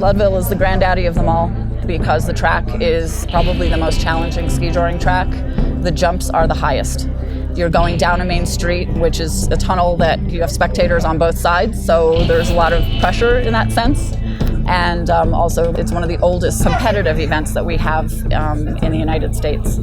Leadville is the granddaddy of them all because the track is probably the most challenging ski-joring track. The jumps are the highest. You're going down a main street, which is a tunnel that you have spectators on both sides, so there's a lot of pressure in that sense. And also, it's one of the oldest competitive events that we have in the United States.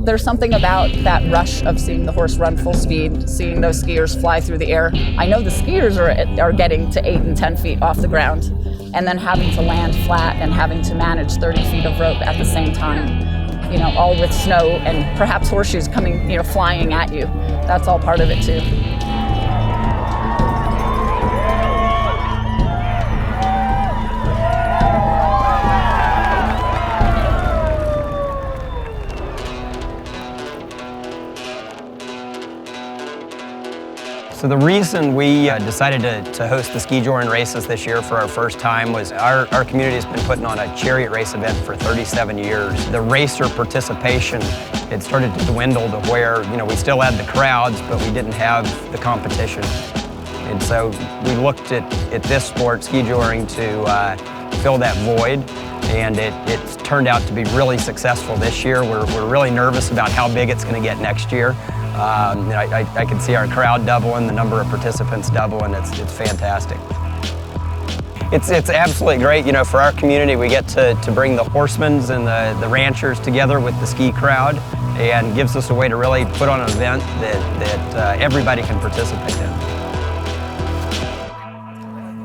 There's something about that rush of seeing the horse run full speed, seeing those skiers fly through the air. I know the skiers are getting to 8 and 10 feet off the ground, and then having to land flat and having to manage 30 feet of rope at the same time. You know, all with snow and perhaps horseshoes coming, you know, flying at you. That's all part of it too. So the reason we decided to host the Skijoring races this year for our first time was our community has been putting on a chariot race event for 37 years. The racer participation had started to dwindle to where, you know, we still had the crowds, but we didn't have the competition. And so we looked at this sport, Skijoring, to fill that void. And it's turned out to be really successful this year. We're really nervous about how big it's going to get next year. I can see our crowd doubling, the number of participants doubling. It's fantastic. It's absolutely great. You know, for our community, we get to bring the horsemen and the ranchers together with the ski crowd, and gives us a way to really put on an event that everybody can participate in.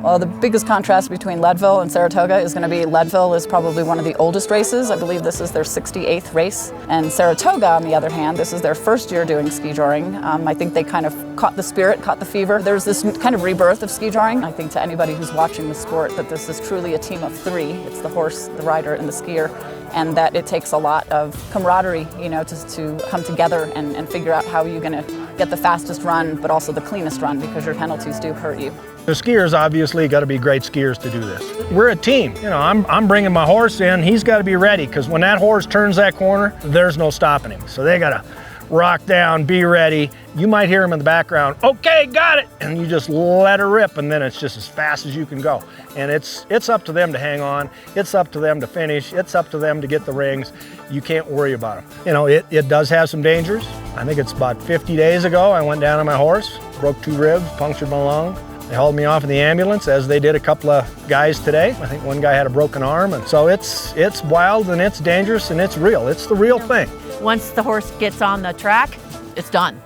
Well, the biggest contrast between Leadville and Saratoga is going to be Leadville is probably one of the oldest races. I believe this is their 68th race. And Saratoga, on the other hand, this is their first year doing skijoring. I think they kind of caught the spirit, caught the fever. There's this kind of rebirth of skijoring. I think to anybody who's watching the sport that this is truly a team of three. It's the horse, the rider, and the skier. And that it takes a lot of camaraderie, you know, to come together and figure out how you're going to get the fastest run, but also the cleanest run, because your penalties do hurt you. The skiers obviously got to be great skiers to do this. We're a team. You know, I'm bringing my horse in. He's got to be ready, because when that horse turns that corner, there's no stopping him. So they got to rock down, be ready. You might hear him in the background, okay, got it, and you just let her rip, and then it's just as fast as you can go. And it's up to them to hang on. It's up to them to finish. It's up to them to get the rings. You can't worry about them. You know, it does have some dangers. I think it's about 50 days ago, I went down on my horse, broke 2 ribs, punctured my lung. They hauled me off in the ambulance, as they did a couple of guys today. I think one guy had a broken arm, and so it's wild and it's dangerous and it's real. It's the real thing. Once the horse gets on the track, it's done.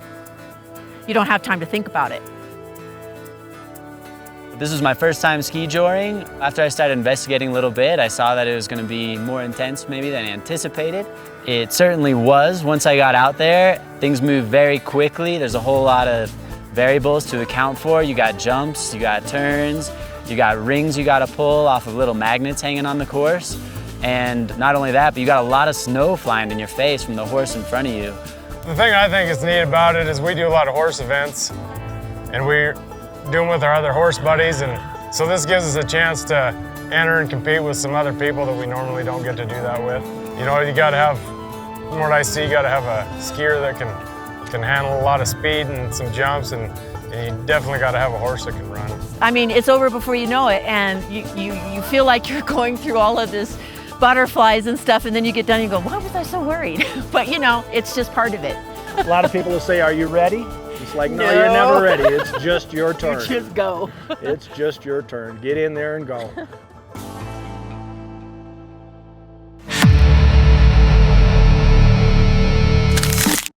You don't have time to think about it. This was my first time skijoring. After I started investigating a little bit, I saw that it was going to be more intense maybe than anticipated. It certainly was. Once I got out there, things moved very quickly. There's a whole lot of variables to account for. You got jumps, you got turns, you got rings you got to pull off of little magnets hanging on the course. And not only that, but you got a lot of snow flying in your face from the horse in front of you. The thing I think is neat about it is we do a lot of horse events, and we do them with our other horse buddies, and so this gives us a chance to enter and compete with some other people that we normally don't get to do that with. You know, you got to have, from what I see, you got to have a skier that can handle a lot of speed and some jumps, and you definitely got to have a horse that can run. I mean, it's over before you know it, and you feel like you're going through all of this butterflies and stuff, and then you get done and you go, why was I so worried? But you know, it's just part of it. A lot of people will say, are you ready? It's like, no, you're never ready. It's just your turn. You just go. It's just your turn. Get in there and go.